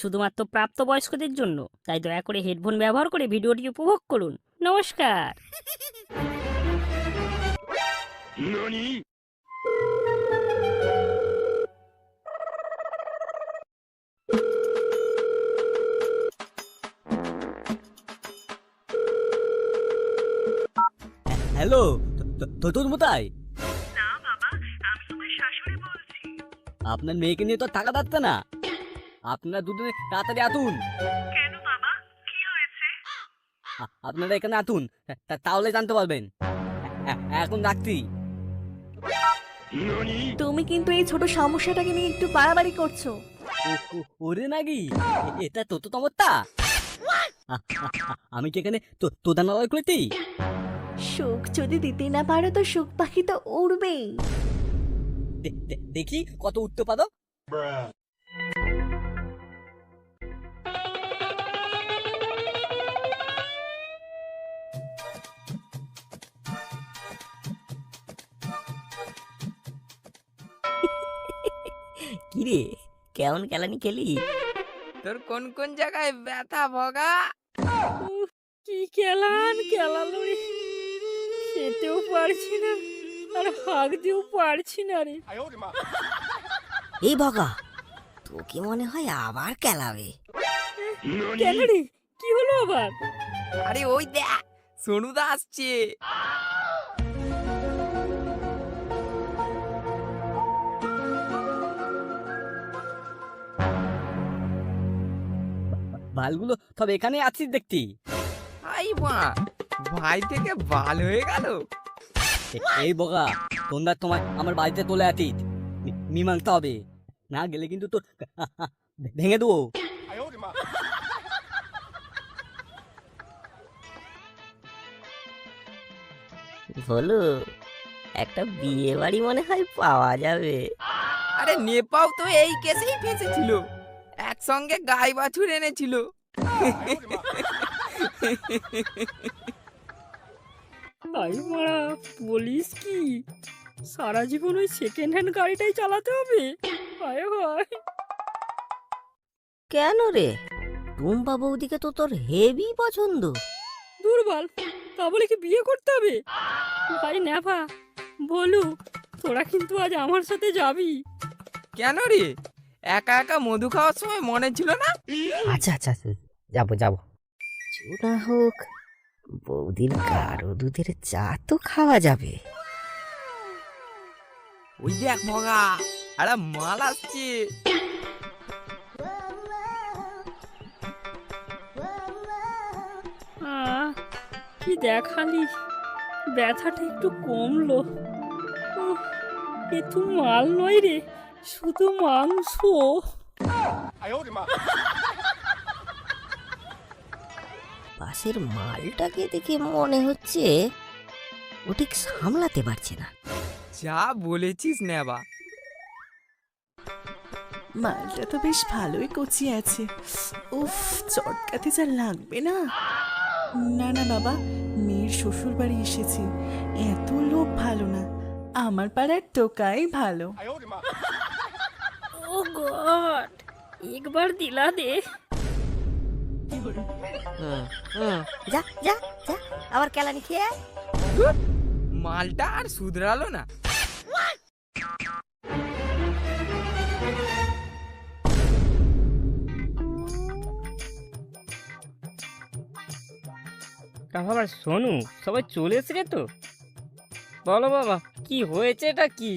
শুধুমাত্র প্রাপ্তবয়স্কদের জন্য, তাই দয়া করে হেডফোন ব্যবহার করে ভিডিওটি উপভোগ করুন। নমস্কার। হ্যালো, তোর মোতাই। না বাবা, আমি তোমার শাশুড়ি বলছি। আপনার মেয়েকে নিয়ে তো থাকা যাচ্ছে না। আপনারা দুজনে তাড়াতাড়ি আতুন। কেন বাবা, কি হয়েছে? আপনারা এখানে আতুন, তাহলে জানতে পারবেন। এখন রাখছি। তুমি কিন্তু এই ছোট সমস্যাটাকে নিয়ে একটু বাড়াবাড়ি করছো। ওরে নাকি এটা তো তমত্তা। আমি কি এখানে তোদানালয় করেছি? সুখ যদি দিতে না পারো তো সুখ পাখি তো উড়বেই। দেখি কত উঠতে পারো। কিরে, কেমন কেলানি খেলি? তোর কোন কোন জায়গায় ব্যথা ভগা? কি খেলালো রে, খেতেও পারছি না আর হাঁকতেও পারছি না রে। এই বগা, তোকে মনে হয় আবার কেলাবে। কেন রে, কি হলো আবার? আরে ওই দেখ, সোনুদা আসছে। বালগুলো সব এখানে আছিস দেখতি। আই মা, ভাই থেকে বাল হয়ে গেল। এই বগা, তোমরা তোমার আমার বাড়িতে তোলে আছিস, মীমাংসা হবে। না গেলে কিন্তু তোর ভেঙে দেবো। বলো, একটা বিয়ে বাড়ি মনে হয় পাওয়া যাবে। আরে নেপাও তো এই কেসেই ফেঁসেছিল, একসঙ্গে গাই বাছুর এনেছিল। আই মারা, বলিস কি? সারা জীবন ওই সেকেন্ড হ্যান্ড গাড়িটাই চালাতে হবে? হায় হায়। কেন রে, টুম্পা বৌদিকে তো তোর হেভি পছন্দ। দুর্বল, তা বলে কি বিয়ে করতে হবে? ভাই নেভা, বলু, তোরা কিন্তু আজ আমার সাথে যাবি। কেন রে, একা একা মধু খাওয়ার সময় মনে ছিল না? আচ্ছা আচ্ছা, যাবো যাবো। না হোক, বৌদির গাঢ় দুধের চা তো খাওয়া যাবে। ওই দেখ ভগা, আরে মাল আসছে। কি দেখালি, ব্যথাটা একটু কমলো। এ তো মাল নয় রে, শুধু মাংস। পাশের মালটাকে দেখে মনে হচ্ছে ও ঠিক সামলাতে পারছে না। যা বলেছিস নেবা। মালটা তো বেশ ভালোই কচি আছে। উফ, চটকাতে যা লাগবে না। না না বাবা, মেয়ের শ্বশুর বাড়ি এসেছি, এত লোভ ভালো না। আমার পাড়ার টোকাই ভালো। ও গড, একবার দিলা দে। যা যা যা, আবার কেলানি খেয়ে আয়। মালটা আর শুধরালো না। তা বাবা শোনু, সবাই চলে এসেছে তো? বলো বাবা, কি হয়েছে, এটা কি?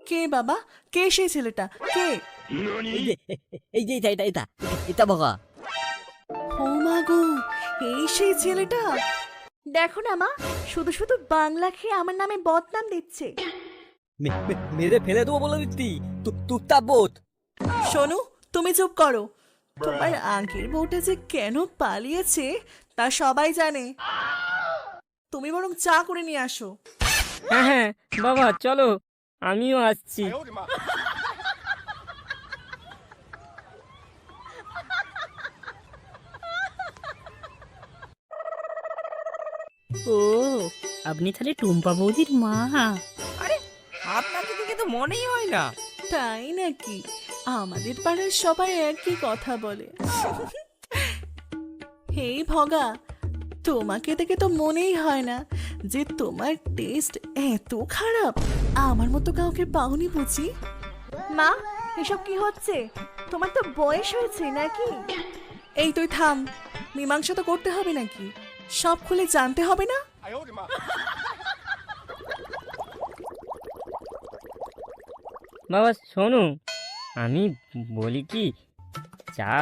কে বাবা, কে সেই ছেলেটা, কে? এই যে এটা বগা। ও মা গো, এই সেই ছেলেটা। দেখো না মা, শুধু শুধু বাংলা খেয়ে আমার নামে বদনাম দিচ্ছে। মেরে ফেলে দেবো বলে দিচ্ছি। তুকতা বোধ। শোনো, তুমি চুপ করো। তোমার আগের বউটা যে কেন পালিয়েছে তা সবাই জানে। তুমি বরং চা করে নিয়ে আসো। হ্যাঁ হ্যাঁ বাবা, চলো, আমিও আসছি। ও আপনি তাহলে টুম্পা বৌদির মা? আরে আপনাকে দেখে তো মনেই হয় না। তাই নাকি? আমাদের পাড়ার সবাই একই কথা বলে। হে ভগা, তোমাকে দেখে তো মনেই হয় না যে তোমার টেস্ট এত খারাপ। আমার মতো কাউকে পাওনি বুঝি? মা, এসব কি হচ্ছে? তোমার তো বয়স হয়েছে নাকি? এই তুই থাম, মীমাংসা তো করতে হবে নাকি? সব খুলে জানতে হবে না? বাবা শোনো, আমি বলি কি, যা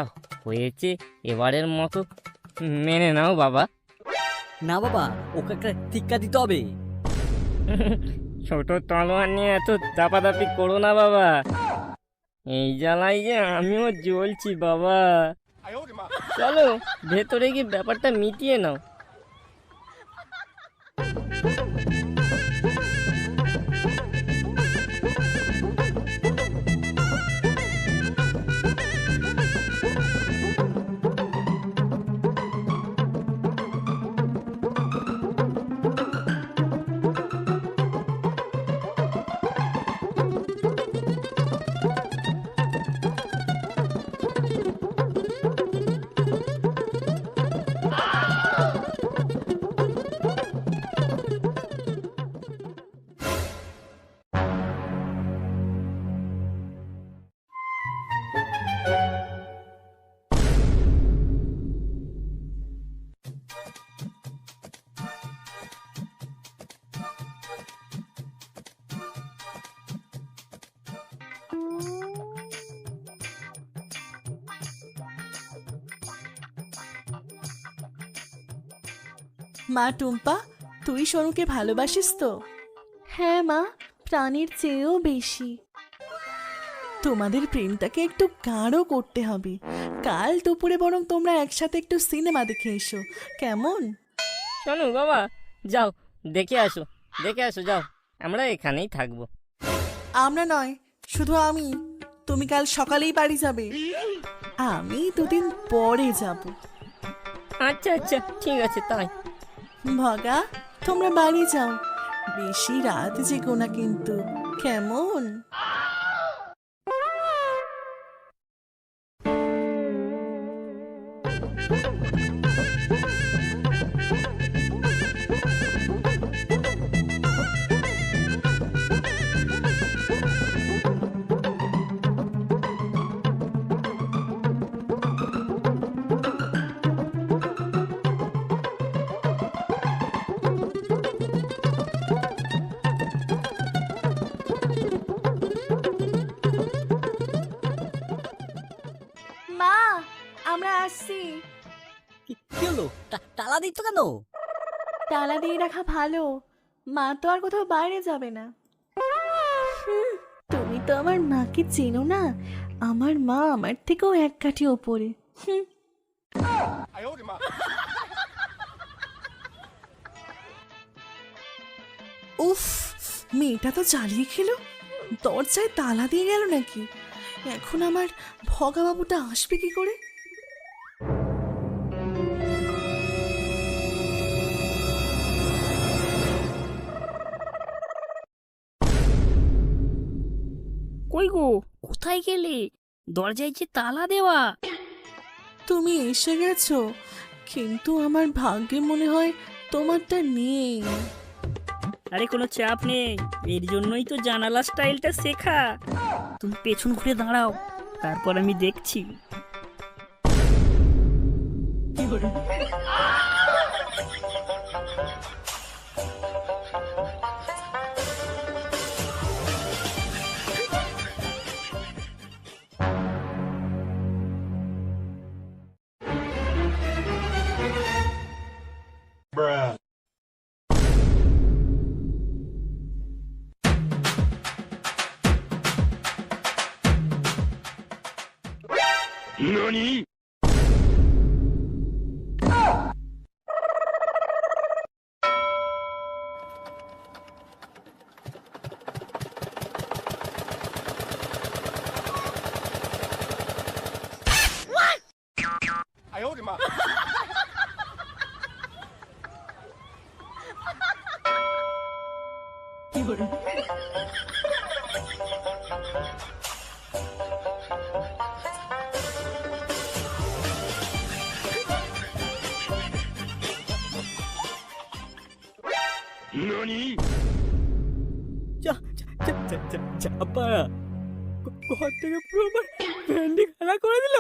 হয়েছে এবারের মতো মেনে নাও বাবা। না বাবা, ওকে একটা টিক্কা দিতে হবে। ছোট তলোয়ার নিয়ে এত দাপাদাপি করো না বাবা, এই জ্বালাই যে আমিও জ্বলছি বাবা। চলো ভেতরে গিয়ে ব্যাপারটা মিটিয়ে নাও। মা টুম্পা, তুই সোনুকে ভালোবাসিস তো? হ্যাঁ মা, প্রাণীর চেয়েও বেশি। তোমাদের প্রেমটাকে একটু গাঢ় করতে হবে। কাল দুপুরে বরং তোমরা একসাথে একটু সিনেমা দেখে এসো, কেমন? শোনো বাবা, যাও দেখে আসো, দেখে আসো, যাও, আমরা এখানেই থাকবো। আমরা নয়, শুধু আমি। তুমি কাল সকালেই বাড়ি যাবে, আমি দুদিন পরে যাব। আচ্ছা আচ্ছা, ঠিক আছে তাই। ভগা, তোমরা বাড়ি যাও, বেশি রাত জেগো না কিন্তু, কেমন? মা, আমরা আসছি। কি কি হলো? তালা দিচ্ছ কেন? তালা দিয়ে রাখা ভালো, মা তো আর কোথাও বাইরে যাবে না। তুমি তো আমার মাকে চেনো না, আমার মা আমার থেকেও এক কাঠি ওপরে। উফ, মেয়েটা তো জ্বালিয়ে খেলো, দরজায় তালা দিয়ে গেল নাকি? এখন আমার ভগাবাবুটা আসবে কি করে? কই গো, কোথায় গেলে? দরজায় যে তালা দেওয়া। তুমি এসে গেছো, কিন্তু আমার ভাগ্যে মনে হয় তোমারটা নেই। আরে কোনো চাপ নেই, এর জন্যই তো জানালা স্টাইলটা শেখা। তুমি পেছন ঘুরে দাঁড়াও, তারপর আমি দেখছি। চাপা ঘর থেকে পুরো আমার ভ্যান্ডি খাড়া করে দিল